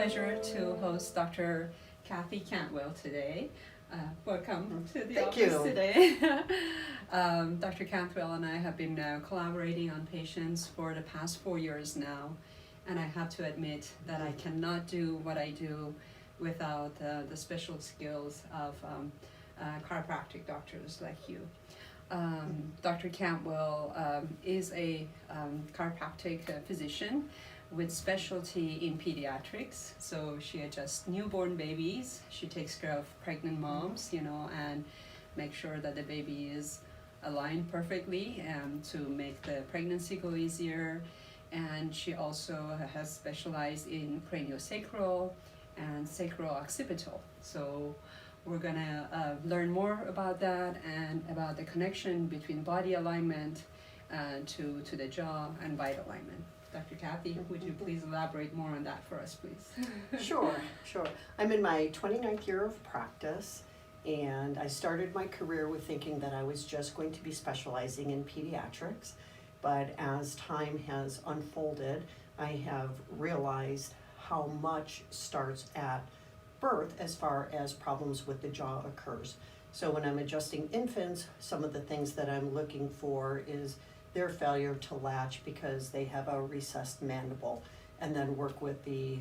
pleasure to host Dr. Kathy Cantwell today. Welcome to the Thank office you. today. Dr. Cantwell and I have been collaborating on patients for the past 4 years now, and I have to admit that I cannot do what I do without the special skills of chiropractic doctors like you. Dr. Cantwell is a chiropractic physician with specialty in pediatrics. So she adjusts newborn babies. She takes care of pregnant moms, and make sure that the baby is aligned perfectly to make the pregnancy go easier. And she also has specialized in craniosacral and sacro-occipital. So we're gonna learn more about that and about the connection between body alignment to the jaw and vital alignment. Dr. Kathy, would you please elaborate more on that for us, please? Sure. I'm in my 29th year of practice, and I started my career with thinking that I was just going to be specializing in pediatrics. But as time has unfolded, I have realized how much starts at birth as far as problems with the jaw occurs. So when I'm adjusting infants, some of the things that I'm looking for is their failure to latch because they have a recessed mandible, and then work with the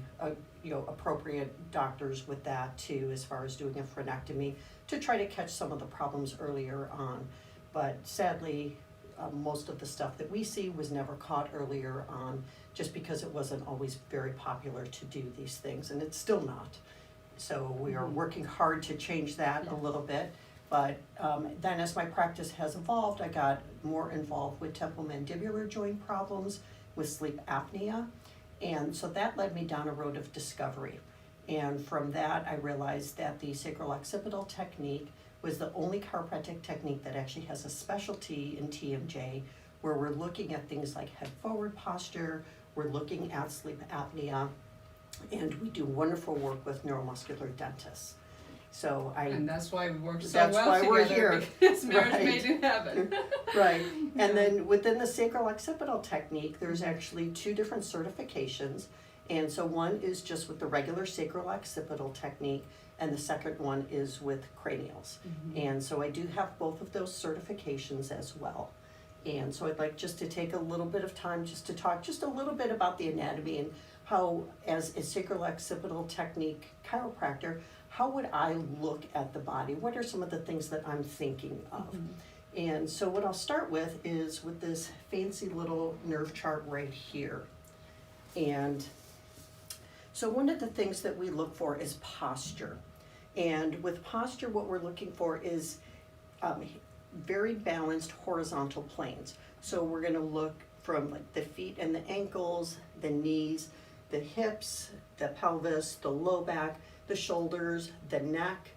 appropriate doctors with that too, as far as doing a frenectomy to try to catch some of the problems earlier on. But sadly, most of the stuff that we see was never caught earlier on, just because it wasn't always very popular to do these things, and it's still not. So we are working hard to change that a little bit. But then as my practice has evolved, I got more involved with temporomandibular joint problems, with sleep apnea. And so that led me down a road of discovery. And from that, I realized that the sacro-occipital technique was the only chiropractic technique that actually has a specialty in TMJ, where we're looking at things like head forward posture, we're looking at sleep apnea, and we do wonderful work with neuromuscular dentists. And that's why we work so that's well why together, we're here. because marriage Right. made in heaven. Right, and then within the sacro-occipital technique, there's actually 2 different certifications. And so one is just with the regular sacro-occipital technique, and the second one is with cranials. And so I do have both of those certifications as well. And so I'd like just to take a little bit of time just to talk just a little bit about the anatomy and how, as a sacro-occipital technique chiropractor, how would I look at the body? What are some of the things that I'm thinking of? And so what I'll start with is with this fancy little nerve chart right here. And so one of the things that we look for is posture. And with posture, what we're looking for is very balanced horizontal planes. So we're gonna look from like the feet and the ankles, the knees, the hips, the pelvis, the low back, the shoulders, the neck,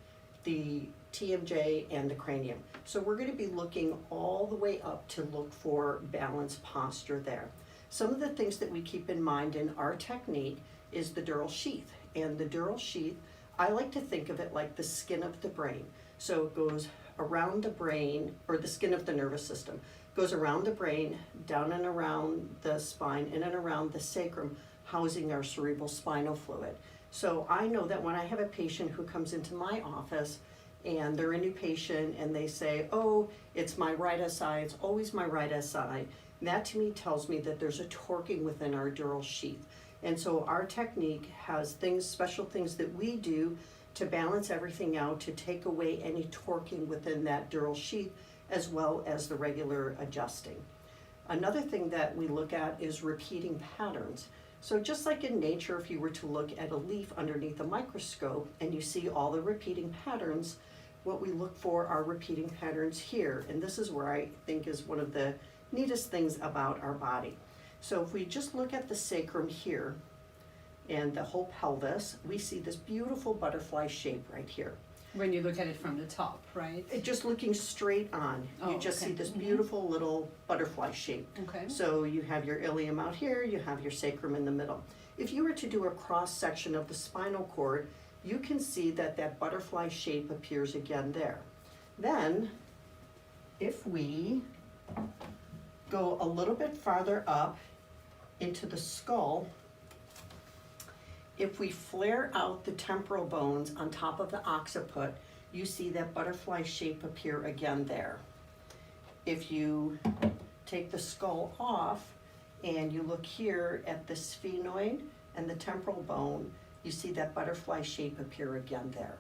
the TMJ, and the cranium. So we're going to be looking all the way up to look for balanced posture there. Some of the things that we keep in mind in our technique is the dural sheath. And the dural sheath, I like to think of it like the skin of the brain. So it goes around the brain, or the skin of the nervous system, goes around the brain, down and around the spine, in and around the sacrum, housing our cerebral spinal fluid. So I know that when I have a patient who comes into my office and they're a new patient and they say, oh, it's my right SI, it's always my right SI, that to me tells me that there's a torquing within our dural sheath. And so our technique has things, special things that we do to balance everything out, to take away any torquing within that dural sheath, as well as the regular adjusting. Another thing that we look at is repeating patterns. So just like in nature, if you were to look at a leaf underneath a microscope and you see all the repeating patterns, what we look for are repeating patterns here. And this is where I think is one of the neatest things about our body. So if we just look at the sacrum here and the whole pelvis, we see this beautiful butterfly shape right here. When you look at it from the top, right? Just looking straight on, you just see this beautiful little butterfly shape. Okay. So you have your ilium out here, you have your sacrum in the middle. If you were to do a cross section of the spinal cord, you can see that that butterfly shape appears again there. Then, if we go a little bit farther up into the skull, if we flare out the temporal bones on top of the occiput, you see that butterfly shape appear again there. If you take the skull off and you look here at the sphenoid and the temporal bone, you see that butterfly shape appear again there.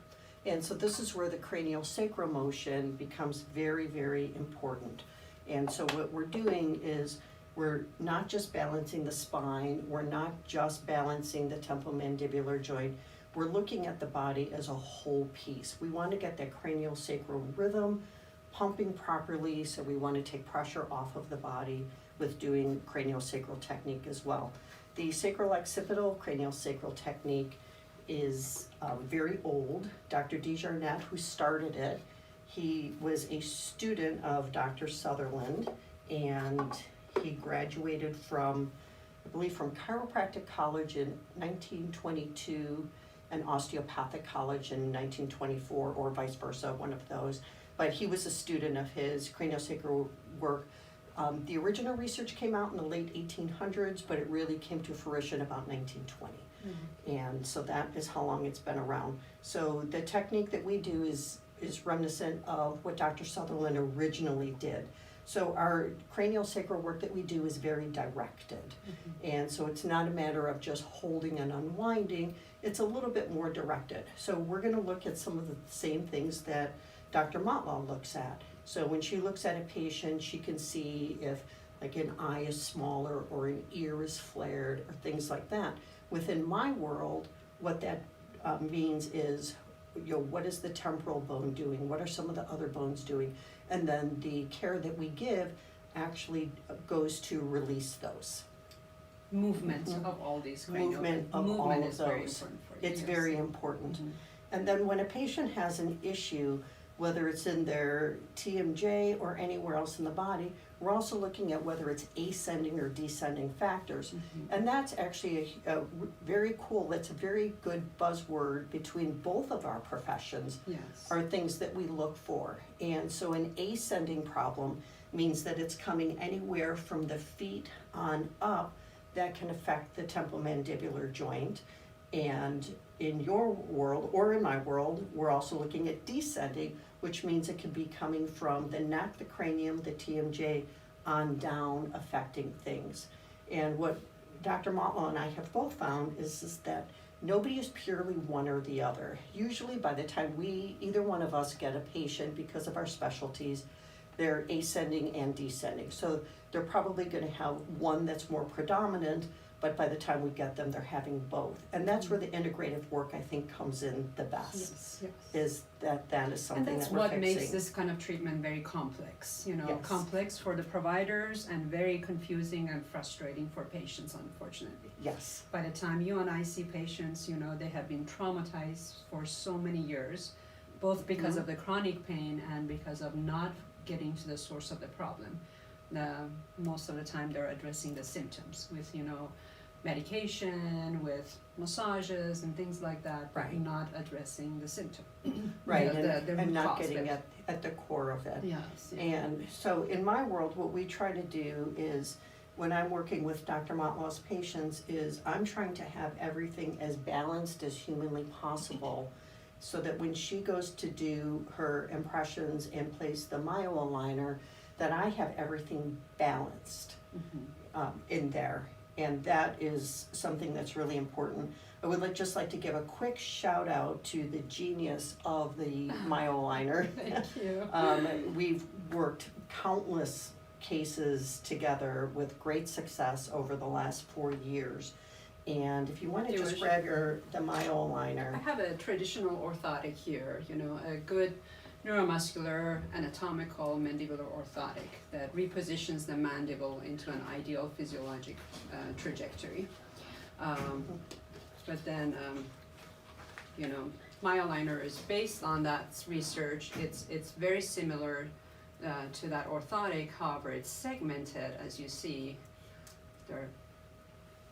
And so this is where the craniosacral motion becomes very, very important. And so what we're doing is we're not just balancing the spine, we're not just balancing the temporomandibular joint, we're looking at the body as a whole piece. We want to get that craniosacral rhythm pumping properly, so we want to take pressure off of the body with doing craniosacral technique as well. The sacral-occipital craniosacral technique is very old. Dr. DeJarnette, who started it, he was a student of Dr. Sutherland, and he graduated from, I believe, from Chiropractic College in 1922 and Osteopathic College in 1924, or vice versa, one of those. But he was a student of his craniosacral work. The original research came out in the late 1800s, but it really came to fruition about 1920. And so that is how long it's been around. So the technique that we do is reminiscent of what Dr. Sutherland originally did. So our craniosacral work that we do is very directed. And so it's not a matter of just holding and unwinding, it's a little bit more directed. So we're gonna look at some of the same things that Dr. Motlaw looks at. So when she looks at a patient, she can see if like an eye is smaller or an ear is flared or things like that. Within my world, what that means is, what is the temporal bone doing? What are some of the other bones doing? And then the care that we give actually goes to release those. Movement of all these cranial. Movement of all Movement of is very those. important for you. It's yes. very important. And then when a patient has an issue, whether it's in their TMJ or anywhere else in the body, we're also looking at whether it's ascending or descending factors. And that's actually a very cool, that's a very good buzzword between both of our professions, Yes. are things that we look for. And so an ascending problem means that it's coming anywhere from the feet on up that can affect the temporomandibular joint. And in your world, or in my world, we're also looking at descending, which means it can be coming from the neck, the cranium, the TMJ, on down, affecting things. And what Dr. Motlaw and I have both found is that nobody is purely one or the other. Usually by the time either one of us get a patient, because of our specialties, they're ascending and descending. So they're probably gonna have one that's more predominant, but by the time we get them, they're having both. And that's where the integrative work, I think, comes in the best, Yes. is that is something And that's that we're what fixing. makes this kind of treatment very complex, Yes. complex for the providers and very confusing and frustrating for patients, unfortunately. Yes, By the time you and I see patients, they have been traumatized for so many years, both because of the chronic pain and because of not getting to the source of the problem. Most of the time they're addressing the symptoms with, medication, with massages and things like that, but Right. not addressing the symptom. right, the root and not cause of getting it. at the core of it. Yes. And so in my world, what we try to do is, when I'm working with Dr. Motlaw's patients, is I'm trying to have everything as balanced as humanly possible, so that when she goes to do her impressions and place the myoaligner, that I have everything balanced in there. And that is something that's really important. I would just like to give a quick shout out to the genius of the myoaligner. Thank you. We've worked countless cases together with great success over the last 4 years. And if you want to just grab the I myoaligner. have a traditional orthotic here, a good neuromuscular anatomical mandibular orthotic that repositions the mandible into an ideal physiologic trajectory. But then, Myoaligner is based on that research. It's very similar to that orthotic, however it's segmented, as you see there.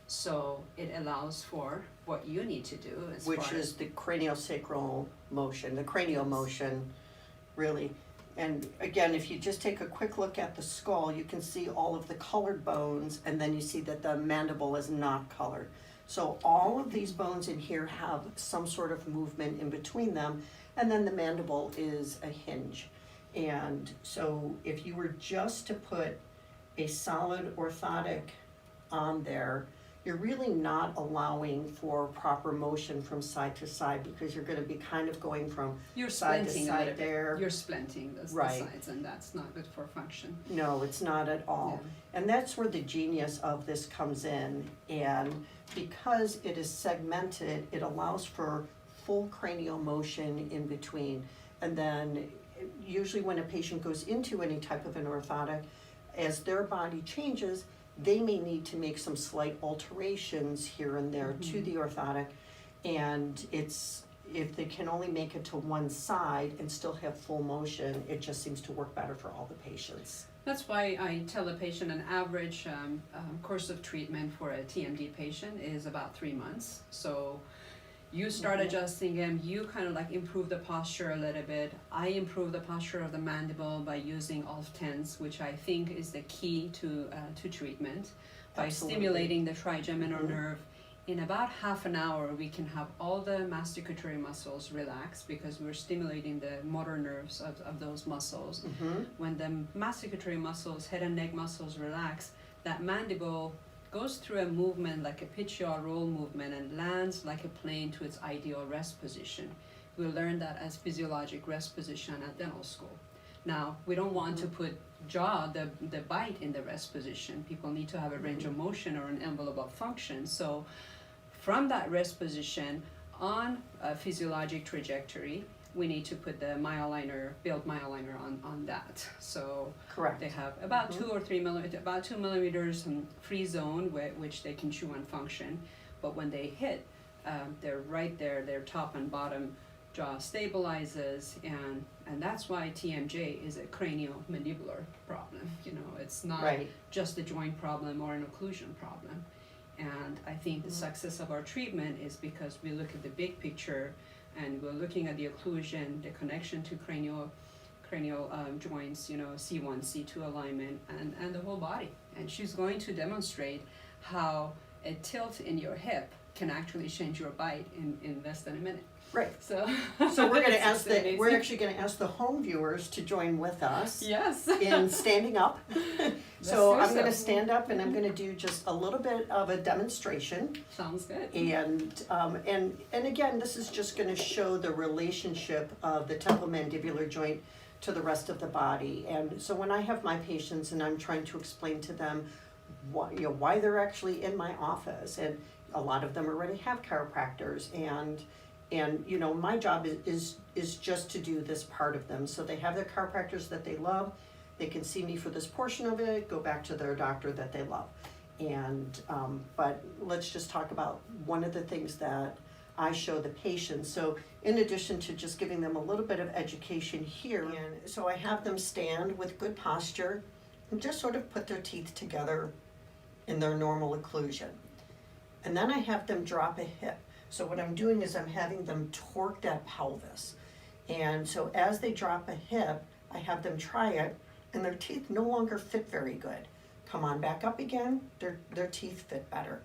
So it allows for what you need to do as Which far is as the craniosacral motion, the cranial motion, really. And again, if you just take a quick look at the skull, you can see all of the colored bones, and then you see that the mandible is not colored. So all of these bones in here have some sort of movement in between them, and then the mandible is a hinge. And so if you were just to put a solid orthotic on there, you're really not allowing for proper motion from side to side, because you're gonna be kind of going from You're side to splinting a side little there. bit. You're splinting the Right. sides, and that's not good for function. No, it's not at all. And that's where the genius of this comes in. And because it is segmented, it allows for full cranial motion in between. And then usually when a patient goes into any type of an orthotic, as their body changes, they may need to make some slight alterations here and there to the orthotic. And if they can only make it to one side and still have full motion, it just seems to work better for all the patients. That's why I tell a patient an average course of treatment for a TMD patient is about 3 months. So you start adjusting them, you kind of like improve the posture a little bit. I improve the posture of the mandible by using ALF-10s, which I think is the key to treatment. By Absolutely. Stimulating the trigeminal nerve, in about half an hour we can have all the masticatory muscles relax, because we're stimulating the motor nerves of those muscles. When the masticatory muscles, head and neck muscles relax, that mandible goes through a movement like a pitch yaw roll movement and lands like a plane to its ideal rest position. We learned that as physiologic rest position at dental school. Now, we don't want to put the bite in the rest position. People need to have a range of motion or an envelope of function. So from that rest position on a physiologic trajectory, we need to put the build Myoaligner on that. So Correct. they have about 2 or 3 millimeters, about 2 millimeters free zone which they can chew and function. But when they hit, they're right there, their top and bottom jaw stabilizes, and that's why TMJ is a craniomandibular problem. You know, it's not Right. just a joint problem or an occlusion problem. And I think the success of our treatment is because we look at the big picture, and we're looking at the occlusion, the connection to cranial joints, you know, C1, C2 alignment, and the whole body. And she's going to demonstrate how a tilt in your hip can actually change your bite in less than a minute. Right. So So we're gonna it's amazing. we're actually gonna ask the home viewers to join with us Yes. in standing up. So Let's I'm do gonna so. stand up and I'm gonna do just a little bit of a demonstration. Sounds good. And again, this is just gonna show the relationship of the temporomandibular joint to the rest of the body. And so when I have my patients and I'm trying to explain to them why they're actually in my office, and a lot of them already have chiropractors, and you know, my job is just to do this part of them. So they have their chiropractors that they love, they can see me for this portion of it, go back to their doctor that they love. And but let's just talk about one of the things that I show the patients. So in addition to just giving them a little bit of education here, and so I have them stand with good posture and just sort of put their teeth together in their normal occlusion. And then I have them drop a hip. So what I'm doing is I'm having them torque that pelvis. And so as they drop a hip, I have them try it, and their teeth no longer fit very good. Come on back up again, their teeth fit better.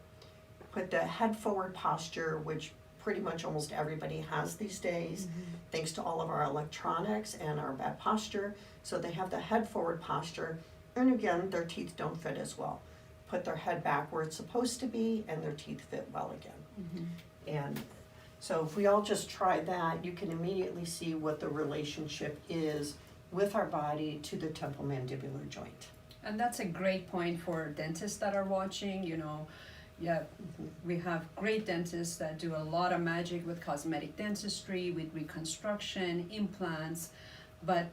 Put the head forward posture, which pretty much almost everybody has these days, thanks to all of our electronics and our bad posture. So they have the head forward posture, and again, their teeth don't fit as well. Put their head back where it's supposed to be, and their teeth fit well again. And so if we all just try that, you can immediately see what the relationship is with our body to the temporomandibular joint. And that's a great point for dentists that are watching. You know, we have great dentists that do a lot of magic with cosmetic dentistry, with reconstruction, implants. But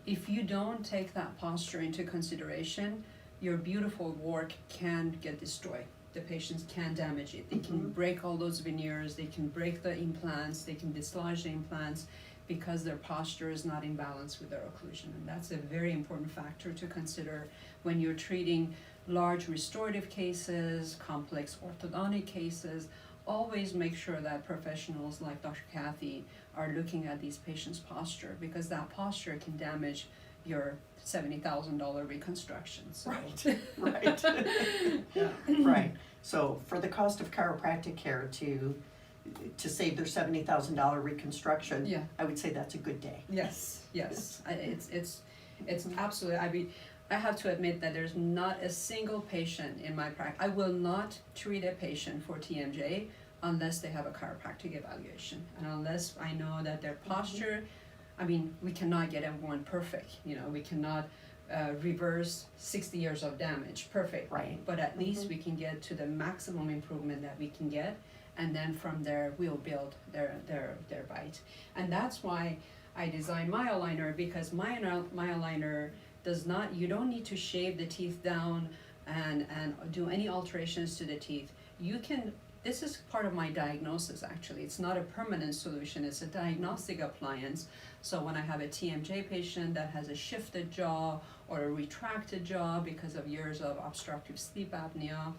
if you don't take that posture into consideration, your beautiful work can get destroyed. The patients can damage it. They can break all those veneers, they can break the implants, they can dislodge the implants because their posture is not in balance with their occlusion. And that's a very important factor to consider when you're treating large restorative cases, complex orthodontic cases. Always make sure that professionals like Dr. Kathy are looking at these patients' posture, because that posture can damage your $70,000 reconstruction. So. Right, right. Yeah. Right. So for the cost of chiropractic care to save their $70,000 reconstruction, Yeah. I would say that's a good day. Yes, yes. It's absolutely. I mean, I have to admit that there's not a single patient in my practice. I will not treat a patient for TMJ unless they have a chiropractic evaluation, and unless I know that their posture. I mean, we cannot get everyone perfect. You know, we cannot reverse 60 years of damage perfect. Right. But at least we can get to the maximum improvement that we can get, and then from there we'll build their bite. And that's why I designed Myoaligner, because Myoaligner does not, you don't need to shave the teeth down and do any alterations to the teeth. You can, this is part of my diagnosis actually. It's not a permanent solution, it's a diagnostic appliance. So when I have a TMJ patient that has a shifted jaw or a retracted jaw because of years of obstructive sleep apnea,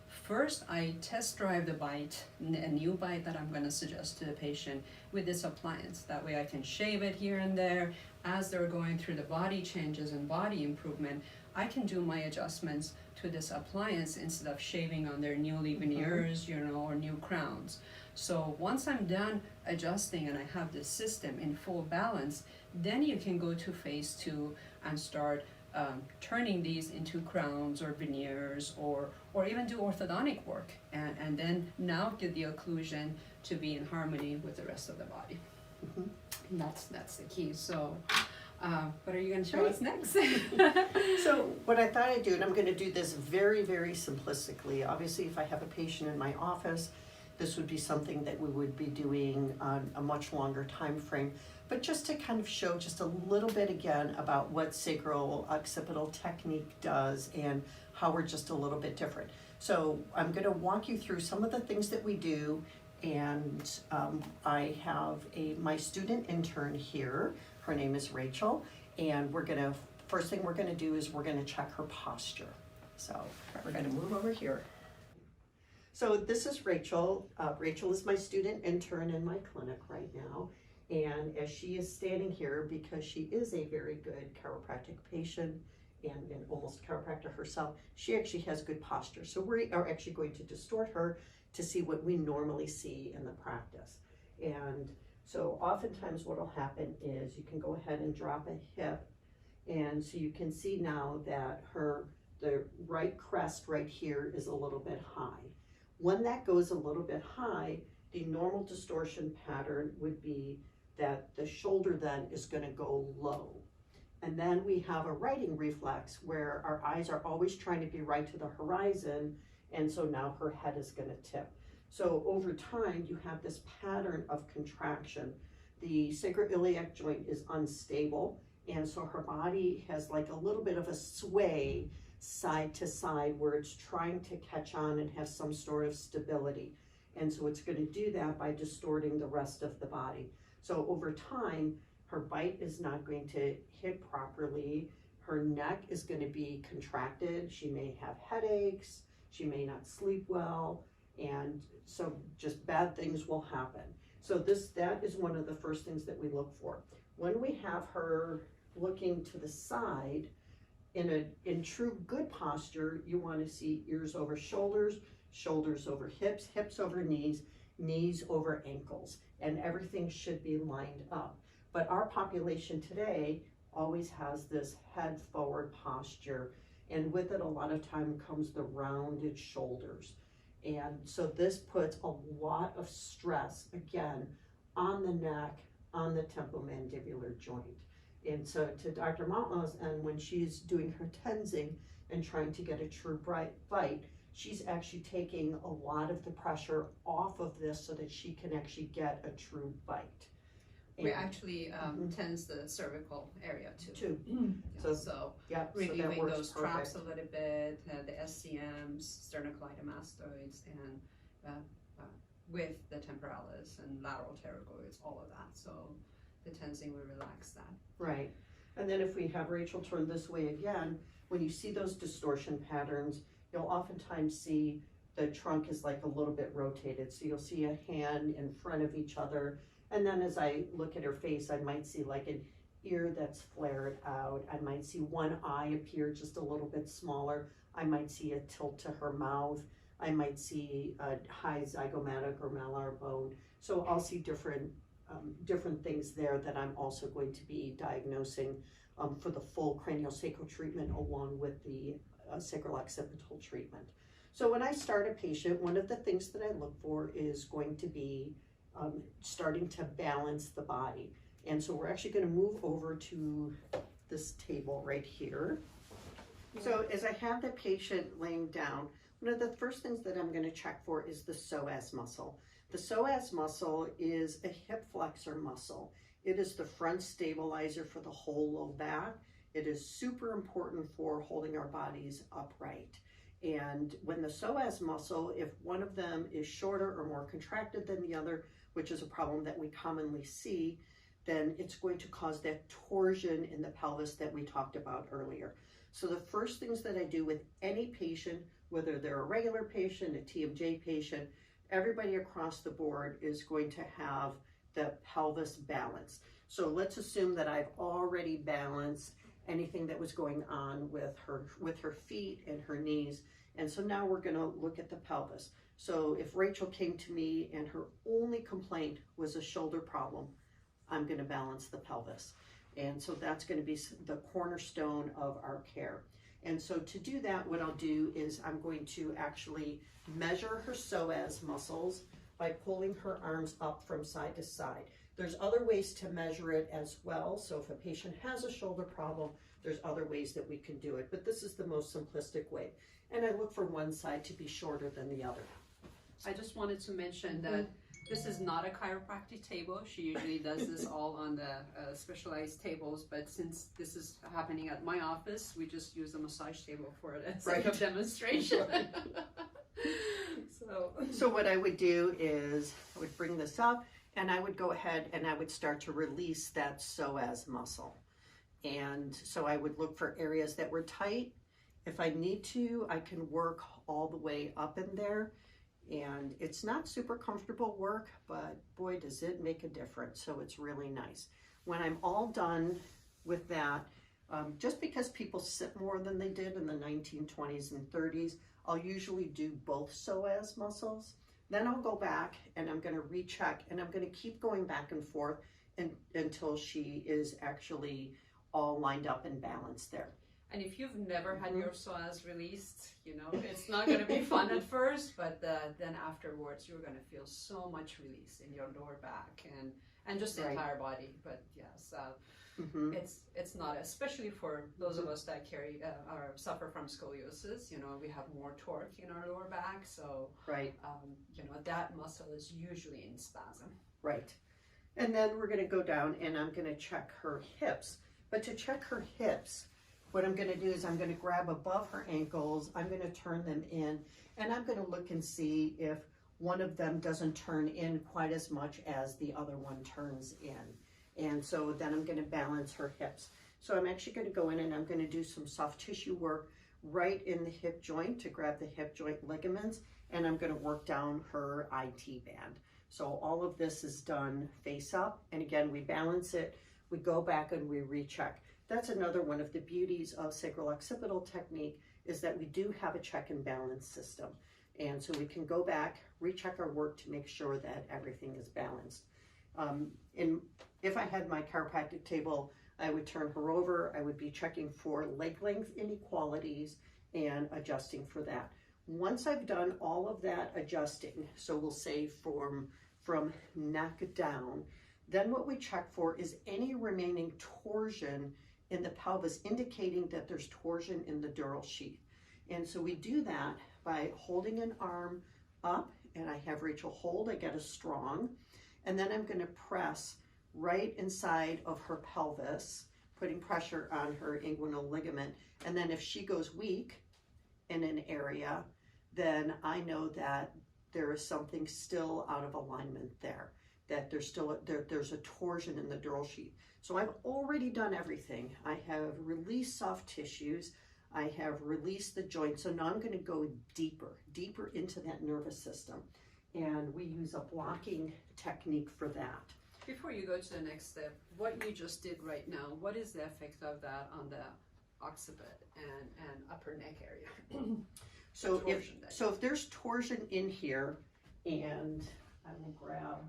first I test drive the bite, a new bite that I'm going to suggest to the patient with this appliance. That way I can shave it here and there. As they're going through the body changes and body improvement, I can do my adjustments to this appliance instead of shaving on their newly veneers, you know, or new crowns. So once I'm done adjusting and I have the system in full balance, then you can go to phase 2 and start turning these into crowns or veneers, or even do orthodontic work, and then now get the occlusion to be in harmony with the rest of the body. And that's the key. So what are you going to show us next? So what I thought I'd do, and I'm going to do this very, very simplistically. Obviously, if I have a patient in my office, this would be something that we would be doing on a much longer time frame. But just to kind of show just a little bit again about what sacral occipital technique does and how we're just a little bit different. So I'm going to walk you through some of the things that we do, and I have my student intern here. Her name is Rachel, and first thing we're going to do is we're going to check her posture. So we're going to move over here. So this is Rachel. Rachel is my student intern in my clinic right now. And as she is standing here, because she is a very good chiropractic patient and almost chiropractor herself, she actually has good posture. So we are actually going to distort her to see what we normally see in the practice. And so oftentimes what will happen is you can go ahead and drop a hip. And so you can see now that the right crest right here is a little bit high. When that goes a little bit high, the normal distortion pattern would be that the shoulder then is going to go low. And then we have a righting reflex where our eyes are always trying to be right to the horizon, and so now her head is going to tip. So over time, you have this pattern of contraction. The sacroiliac joint is unstable, and so her body has like a little bit of a sway side to side where it's trying to catch on and have some sort of stability. And so it's going to do that by distorting the rest of the body. So over time, her bite is not going to hit properly. Her neck is going to be contracted. She may have headaches. She may not sleep well. And so just bad things will happen. So that is one of the first things that we look for. When we have her looking to the side, in true good posture, you want to see ears over shoulders, shoulders over hips, hips over knees, knees over ankles, and everything should be lined up. But our population today always has this head forward posture, and with it a lot of time comes the rounded shoulders. And so this puts a lot of stress, again, on the neck, on the temporomandibular joint. And so to Dr. Maltnos, and when she's doing her tensing and trying to get a true bite, she's actually taking a lot of the pressure off of this so that she can actually get a true bite. We actually tense the cervical area too. So relieving those traps a little bit, the SCMs, sternocleidomastoids, and with the temporalis and lateral pterygoids, all of that. So the tensing will relax that. Right. And then if we have Rachel turn this way again, when you see those distortion patterns, you'll oftentimes see the trunk is like a little bit rotated. So you'll see a hand in front of each other. And then as I look at her face, I might see like an ear that's flared out. I might see one eye appear just a little bit smaller. I might see a tilt to her mouth. I might see a high zygomatic or malar bone. So I'll see different things there that I'm also going to be diagnosing for the full craniosacral treatment along with the sacral occipital treatment. So when I start a patient, one of the things that I look for is going to be starting to balance the body. And so we're actually going to move over to this table right here. So as I have the patient laying down, one of the first things that I'm going to check for is the psoas muscle. The psoas muscle is a hip flexor muscle. It is the front stabilizer for the whole low back. It is super important for holding our bodies upright. And when the psoas muscle, if one of them is shorter or more contracted than the other, which is a problem that we commonly see, then it's going to cause that torsion in the pelvis that we talked about earlier. So the first things that I do with any patient, whether they're a regular patient, a TMJ patient, everybody across the board is going to have the pelvis balance. So let's assume that I've already balanced anything that was going on with her feet and her knees. And so now we're going to look at the pelvis. So if Rachel came to me and her only complaint was a shoulder problem, I'm going to balance the pelvis. And so that's going to be the cornerstone of our care. And so to do that, what I'll do is I'm going to actually measure her psoas muscles by pulling her arms up from side to side. There's other ways to measure it as well. So if a patient has a shoulder problem, there's other ways that we can do it. But this is the most simplistic way. And I look for one side to be shorter than the other. I just wanted to mention that this is not a chiropractic table. She usually does this all on the specialized tables, but since this is happening at my office, we just use a massage table for the sake of demonstration. So what I would do is I would bring this up and I would go ahead and I would start to release that psoas muscle. And so I would look for areas that were tight. If I need to, I can work all the way up in there. And it's not super comfortable work, but boy, does it make a difference. So it's really nice. When I'm all done with that, just because people sit more than they did in the 1920s and 30s, I'll usually do both psoas muscles. Then I'll go back and I'm going to recheck and I'm going to keep going back and forth until she is actually all lined up and balanced there. And if you've never had your psoas released, you know, it's not going to be fun at first, but then afterwards, you're going to feel so much release in your lower back and just the entire body. But yes, it's not, especially for those of us that carry or suffer from scoliosis, you know, we have more torque in our lower back. So, you know, that muscle is usually in spasm. Right. And then we're going to go down and I'm going to check her hips. But to check her hips, what I'm going to do is I'm going to grab above her ankles, I'm going to turn them in, and I'm going to look and see if one of them doesn't turn in quite as much as the other one turns in. And so then I'm going to balance her hips. So I'm actually going to go in and I'm going to do some soft tissue work right in the hip joint to grab the hip joint ligaments, and I'm going to work down her IT band. So all of this is done face up, and again, we balance it, we go back and we recheck. That's another one of the beauties of sacral occipital technique is that we do have a check and balance system. And so we can go back, recheck our work to make sure that everything is balanced. And if I had my chiropractic table, I would turn her over. I would be checking for leg length inequalities and adjusting for that. Once I've done all of that adjusting, so we'll say from neck down, then what we check for is any remaining torsion in the pelvis, indicating that there's torsion in the dural sheath. And so we do that by holding an arm up, and I have Rachel hold, I get a strong, and then I'm going to press right inside of her pelvis, putting pressure on her inguinal ligament. And then if she goes weak in an area, then I know that there is something still out of alignment there, that there's a torsion in the dural sheath. So I've already done everything. I have released soft tissues. I have released the joint. So now I'm going to go deeper into that nervous system. And we use a blocking technique for that. Before you go to the next step, what you just did right now, what is the effect of that on the occiput and upper neck area? So torsion that if there's torsion in here, and I will grab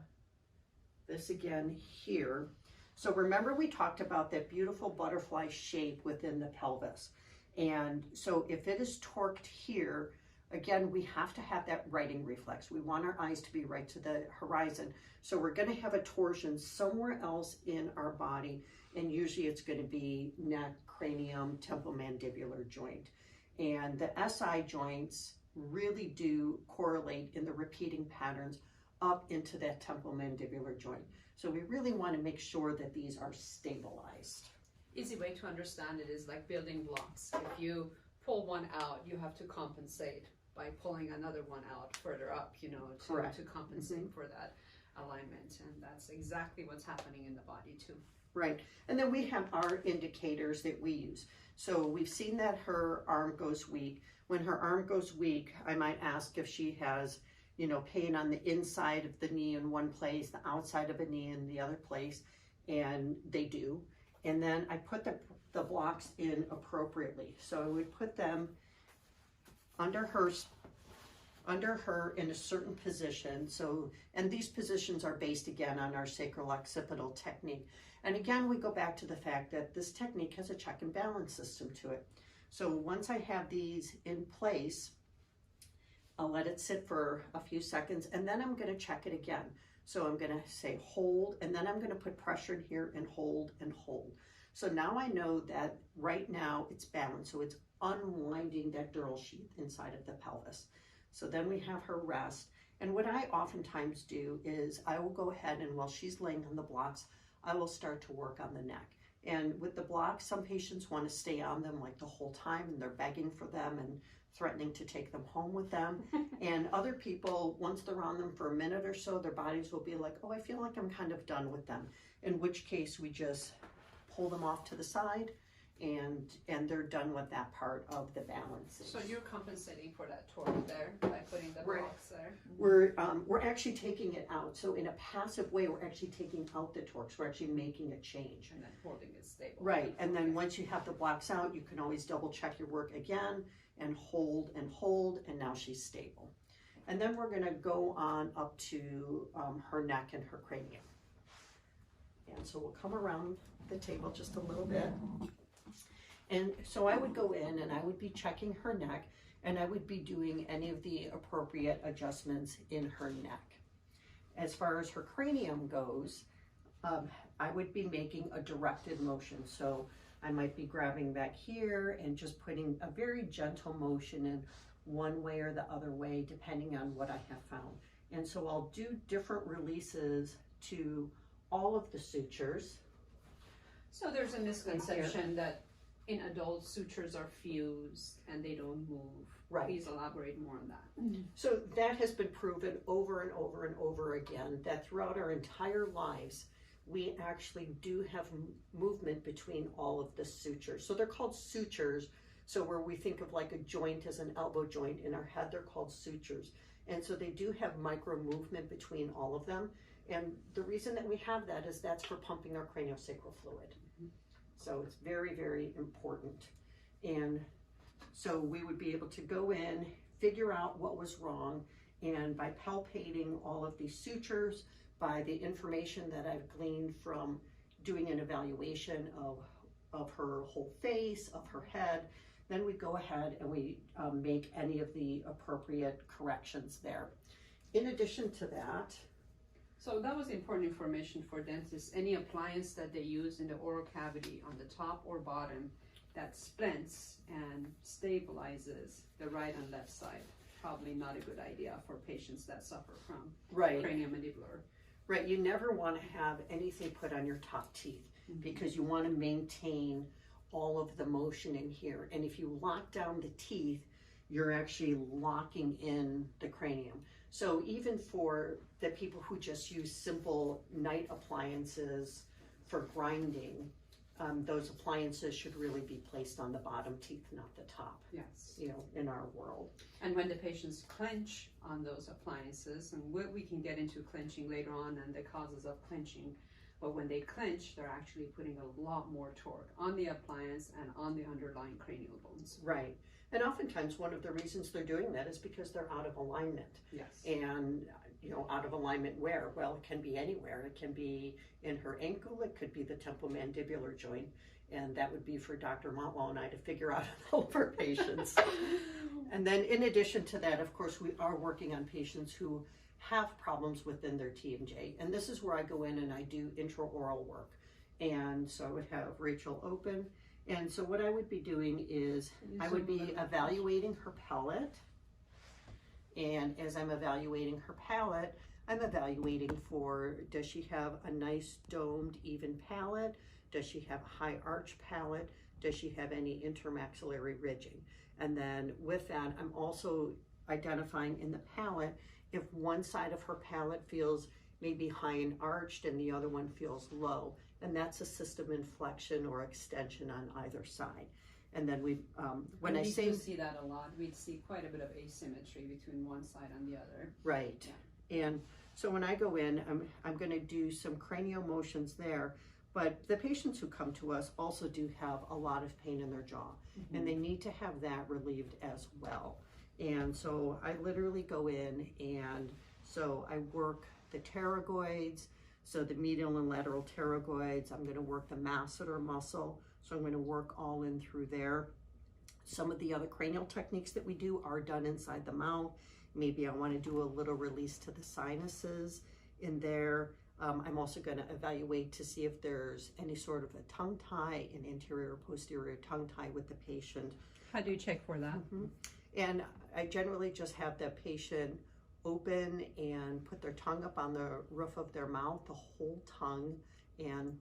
this again here. So remember we talked about that beautiful butterfly shape within the pelvis. And so if it is torqued here, again, we have to have that righting reflex. We want our eyes to be right to the horizon. So we're going to have a torsion somewhere else in our body, and usually it's going to be neck, cranium, temporomandibular joint. And the SI joints really do correlate in the repeating patterns up into that temporomandibular joint. So we really want to make sure that these are stabilized. Easy way to understand it is like building blocks. If you pull one out, you have to compensate by pulling another one out further up, you know, to compensate for that alignment. And that's exactly what's happening in the body too. Right. And then we have our indicators that we use. So we've seen that her arm goes weak. When her arm goes weak, I might ask if she has, you know, pain on the inside of the knee in one place, the outside of a knee in the other place, and they do. And then I put the blocks in appropriately. So I would put them under her in a certain position. So, and these positions are based again on our sacral-occipital technique. And again, we go back to the fact that this technique has a check and balance system to it. So once I have these in place, I'll let it sit for a few seconds, and then I'm going to check it again. So I'm going to say hold, and then I'm going to put pressure in here and hold and hold. So now I know that right now it's balanced. So it's unwinding that dural sheath inside of the pelvis. So then we have her rest. And what I oftentimes do is I will go ahead and while she's laying on the blocks, I will start to work on the neck. And with the blocks, some patients want to stay on them like the whole time, and they're begging for them and threatening to take them home with them. And other people, once they're on them for a minute or so, their bodies will be like, oh, I feel like I'm kind of done with them. In which case we just pull them off to the side, and they're done with that part of the balancing. So you're compensating for that torque there by putting the blocks there? We're actually taking it out. So in a passive way, we're actually taking out the torques. We're actually making a change. And then holding it stable. Right, and then once you have the blocks out, you can always double check your work again and hold, and now she's stable. And then we're gonna go on up to her neck and her cranium. And so we'll come around the table just a little bit. And so I would go in and I would be checking her neck, and I would be doing any of the appropriate adjustments in her neck. As far as her cranium goes, I would be making a directed motion. So I might be grabbing back here and just putting a very gentle motion in one way or the other way, depending on what I have found. And so I'll do different releases to all of the sutures. So there's a misconception that in adults, sutures are fused and they don't move. Right. Please elaborate more on that. So that has been proven over and over and over again, that throughout our entire lives, we actually do have movement between all of the sutures. So they're called sutures. So where we think of like a joint as an elbow joint in our head, they're called sutures. And so they do have micro movement between all of them. And the reason that we have that is that's for pumping our craniosacral fluid. So it's very, very important. And so we would be able to go in, figure out what was wrong, and by palpating all of these sutures, by the information that I've gleaned from doing an evaluation of her whole face, of her head, then we go ahead and we make any of the appropriate corrections there. In addition to that, so that was important information for dentists. Any appliance that they use in the oral cavity on the top or bottom that splints and stabilizes the right and left side, probably not a good idea for patients that suffer from craniomandibular. Right, you never want to have anything put on your top teeth because you want to maintain all of the motion in here. And if you lock down the teeth, you're actually locking in the cranium. So even for the people who just use simple night appliances for grinding, those appliances should really be placed on the bottom teeth, not the top. Yes. You know, in our world. And when the patients clench on those appliances, and we can get into clenching later on and the causes of clenching, but when they clench, they're actually putting a lot more torque on the appliance and on the underlying cranial bones. Right. And oftentimes one of the reasons they're doing that is because they're out of alignment. Yes. And, out of alignment where? Well, it can be anywhere. It can be in her ankle, it could be the temporomandibular joint, and that would be for Dr. Montwell and I to figure out in all of our patients. And then in addition to that, of course, we are working on patients who have problems within their TMJ. And this is where I go in and I do intraoral work. And so I would have Rachel open. And so what I would be doing is I would be evaluating her palate. And as I'm evaluating her palate, I'm evaluating for, does she have a nice domed, even palate? Does she have a high arch palate? Does she have any intermaxillary ridging? And then with that, I'm also identifying in the palate if one side of her palate feels maybe high and arched and the other one feels low. And that's a system inflection or extension on either side. And then we see that a lot. We see quite a bit of asymmetry between one side and the other. Right. Yeah. And so when I go in, I'm going to do some cranial motions there. But the patients who come to us also do have a lot of pain in their jaw, and they need to have that relieved as well. And so I literally go in, and so I work the pterygoids, so the medial and lateral pterygoids. I'm going to work the masseter muscle, so I'm going to work all in through there. Some of the other cranial techniques that we do are done inside the mouth. Maybe I want to do a little release to the sinuses in there. I'm also going to evaluate to see if there's any sort of a tongue tie, an anterior or posterior tongue tie with the patient. How do you check for that? And I generally just have the patient open and put their tongue up on the roof of their mouth, the whole tongue, and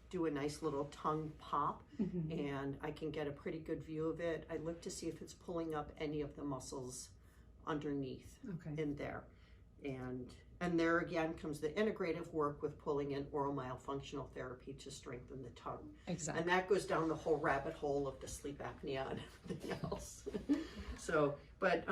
do a nice little tongue pop, and I can get a pretty good view of it. I look to see if it's pulling up any of the muscles underneath in there. And there again comes the integrative work with pulling in oral myofunctional therapy to strengthen the tongue. Exactly. And that goes down the whole rabbit hole of the sleep apnea and everything else. So, but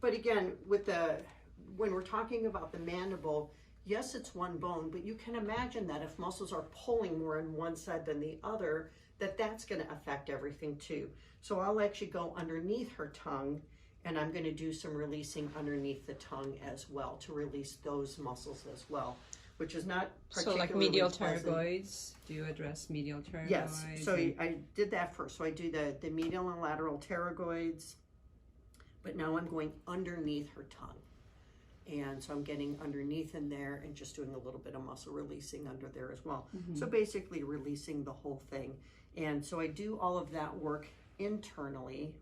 again, when we're talking about the mandible, yes, it's one bone, but you can imagine that if muscles are pulling more on one side than the other, that's going to affect everything too. So I'll actually go underneath her tongue, and I'm going to do some releasing underneath the tongue as well to release those muscles as well, which is not particularly So like medial pleasant. pterygoids, do you address medial pterygoids? Yes, so I did that first. So I do the medial and lateral pterygoids, but now I'm going underneath her tongue. And so I'm getting underneath in there and just doing a little bit of muscle releasing under there as well. So basically releasing the whole thing. And so I do all of that work internally.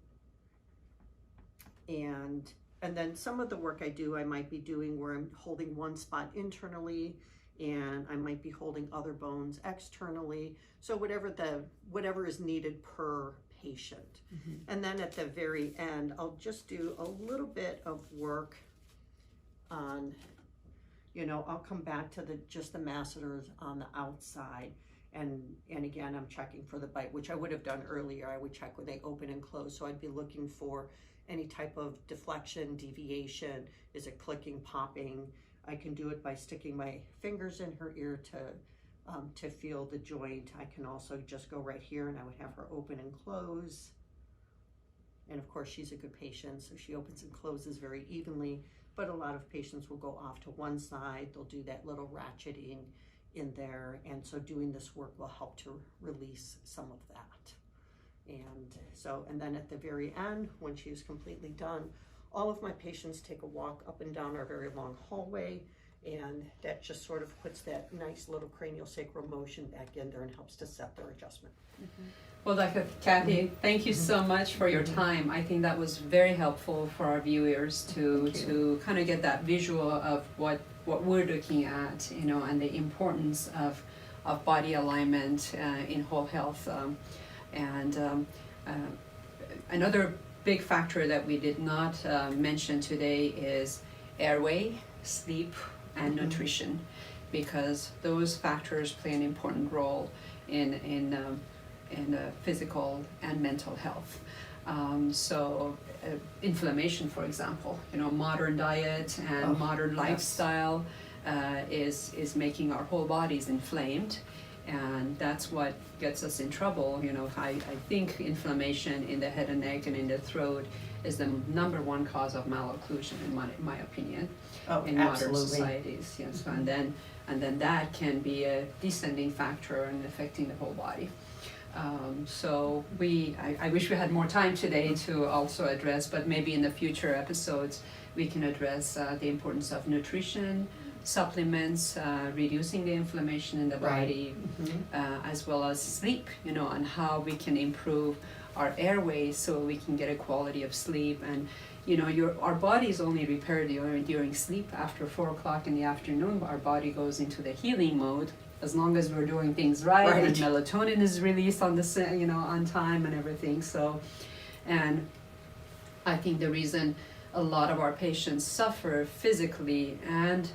And then some of the work I do, I might be doing where I'm holding one spot internally, and I might be holding other bones externally. So whatever is needed per patient. And then at the very end, I'll just do a little bit of work on, I'll come back to just the masseters on the outside. And again, I'm checking for the bite, which I would have done earlier. I would check when they open and close. So I'd be looking for any type of deflection, deviation. Is it clicking, popping? I can do it by sticking my fingers in her ear to feel the joint. I can also just go right here, and I would have her open and close. And of course, she's a good patient, so she opens and closes very evenly. But a lot of patients will go off to one side. They'll do that little ratcheting in there. And so doing this work will help to release some of that. And then at the very end, when she is completely done, all of my patients take a walk up and down our very long hallway, and that just sort of puts that nice little cranial sacral motion back in there and helps to set their adjustment. Well, Dr. Kathy, thank you so much for your time. I think that was very helpful for our viewers to kind of get that visual of what we're looking at, and the importance of body alignment in whole health. Another big factor that we did not mention today is airway, sleep, and nutrition, because those factors play an important role in physical and mental health. Inflammation, for example, modern diet and modern lifestyle is making our whole bodies inflamed. And that's what gets us in trouble. I think inflammation in the head and neck and in the throat is the number one cause of malocclusion in my opinion. In modern societies. Yes, and then that can be a descending factor in affecting the whole body. So I wish we had more time today to also address, but maybe in the future episodes we can address the importance of nutrition, supplements, reducing the inflammation in the body, as well as sleep, and how we can improve our airways so we can get a quality of sleep. And our body is only repaired during sleep. After 4 o'clock in the afternoon, our body goes into the healing mode, as long as we're doing things right. And melatonin is released on on time and everything. So, and I think the reason a lot of our patients suffer physically and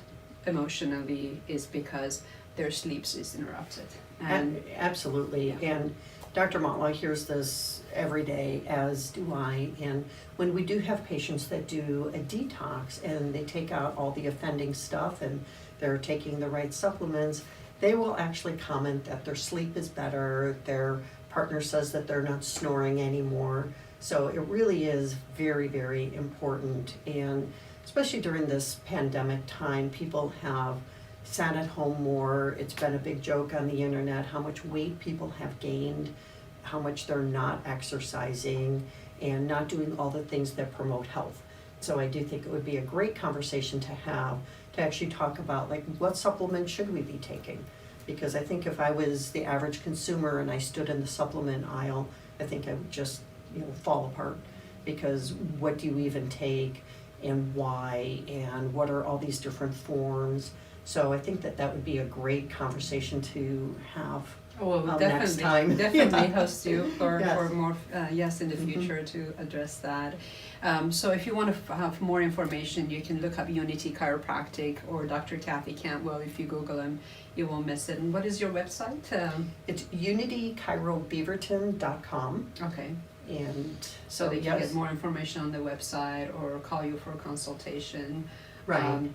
emotionally is because their sleep is interrupted. And absolutely. Yeah. And Dr. Matla hears this every day, as do I. And when we do have patients that do a detox and they take out all the offending stuff and they're taking the right supplements, they will actually comment that their sleep is better, their partner says that they're not snoring anymore. So it really is very, very important. And especially during this pandemic time, people have sat at home more. It's been a big joke on the internet how much weight people have gained, how much they're not exercising and not doing all the things that promote health. So I do think it would be a great conversation to have, to actually talk about like what supplements should we be taking. Because I think if I was the average consumer and I stood in the supplement aisle, I think I would just fall apart. Because what do you even take and why and what are all these different forms? So I think that would be a great conversation to have next time. Definitely host you for more, in the future to address that. So if you want to have more information, you can look up Unity Chiropractic or Dr. Kathy Cantwell. If you Google him, you won't miss it. And what is your website? It's unitychirobeaverton.com. Okay. And so they can get more information on the website or call you for a consultation. Right.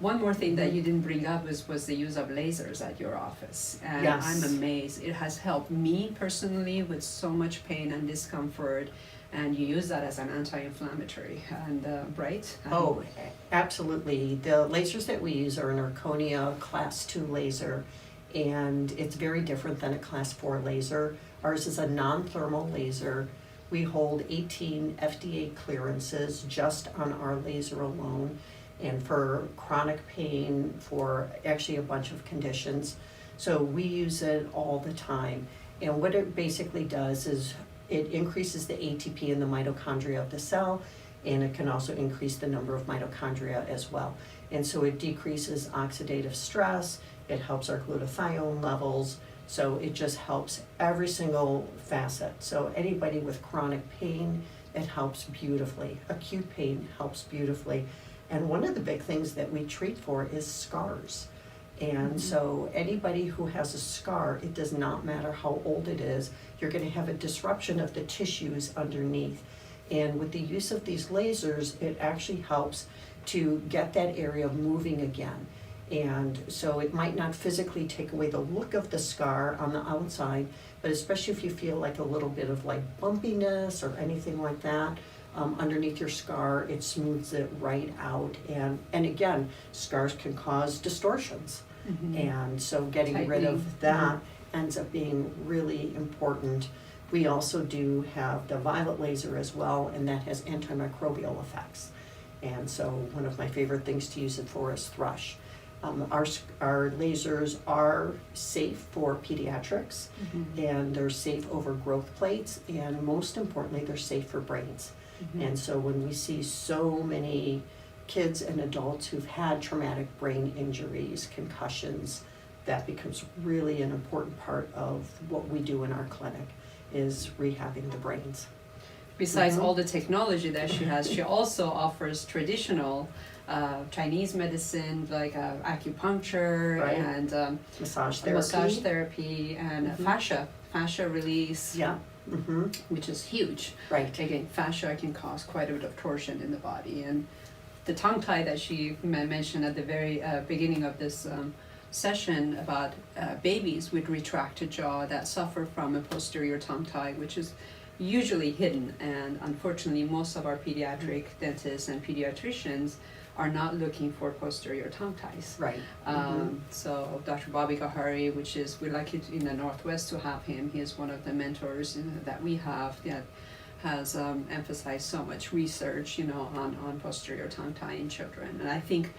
One more thing that you didn't bring up was the use of lasers at your office. And I'm amazed. It has helped me personally with so much pain and discomfort. And you use that as an anti-inflammatory, and right? Absolutely. The lasers that we use are an Zirconia Class 2 laser, and it's very different than a Class 4 laser. Ours is a non-thermal laser. We hold 18 FDA clearances just on our laser alone, and for chronic pain, for actually a bunch of conditions. So we use it all the time. And what it basically does is it increases the ATP in the mitochondria of the cell, and it can also increase the number of mitochondria as well. And so it decreases oxidative stress, it helps our glutathione levels, so it just helps every single facet. So anybody with chronic pain, it helps beautifully. Acute pain helps beautifully. And one of the big things that we treat for is scars. And so anybody who has a scar, it does not matter how old it is, you're going to have a disruption of the tissues underneath. And with the use of these lasers, it actually helps to get that area moving again. And so it might not physically take away the look of the scar on the outside, but especially if you feel like a little bit of like bumpiness or anything like that, underneath your scar, it smooths it right out. And again, scars can cause distortions. And so getting rid of that ends up being really important. We also do have the violet laser as well, and that has antimicrobial effects. And so one of my favorite things to use it for is thrush. Our lasers are safe for pediatrics, and they're safe over growth plates, and most importantly, they're safe for brains. And so when we see so many kids and adults who've had traumatic brain injuries, concussions, that becomes really an important part of what we do in our clinic, is rehabbing the brains. Besides all the technology that she has, she also offers traditional Chinese medicine like acupuncture and massage therapy and fascia release. Which is huge. Right. Again, fascia can cause quite a bit of torsion in the body. And the tongue tie that she mentioned at the very beginning of this session about babies with retracted jaw that suffer from a posterior tongue tie, which is usually hidden, and unfortunately most of our pediatric dentists and pediatricians are not looking for posterior tongue ties. Right. So Dr. Bobby Kahari, which is, we're lucky in the Northwest to have him. He is one of the mentors that we have that has emphasized so much research, on posterior tongue tie in children. And I think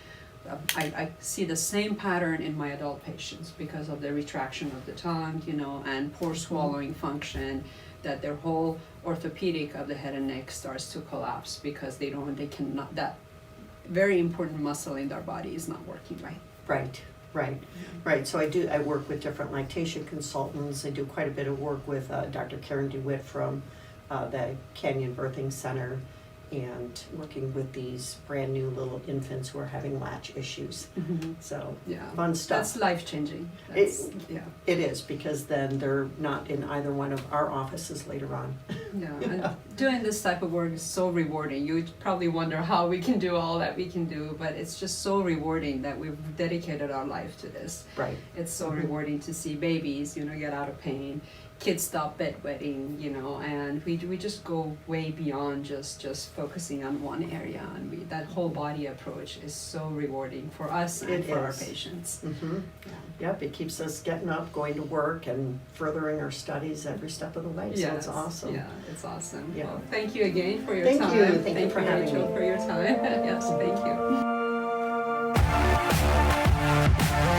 I see the same pattern in my adult patients because of the retraction of the tongue, and poor swallowing function, that their whole orthopedic of the head and neck starts to collapse because they cannot, that very important muscle in their body is not working right. Right. So I work with different lactation consultants. I do quite a bit of work with Dr. Karen DeWitt from the Canyon Birthing Center, and working with these brand new little infants who are having latch issues. So fun stuff. That's life-changing. It is, because then they're not in either one of our offices later on. And doing this type of work is so rewarding. You probably wonder how we can do all that we can do, but it's just so rewarding that we've dedicated our life to this. Right. It's so rewarding to see babies, get out of pain, kids stop bedwetting, and we just go way beyond just focusing on one area, and that whole body approach is so rewarding for us and for our patients. Yep, it keeps us getting up, going to work, and furthering our studies every step of the way. So it's awesome. Yeah, it's awesome. Yeah. Well, thank you again for your Thank time. you. Thank you for having Rachel, me. for your time. Yes, thank you.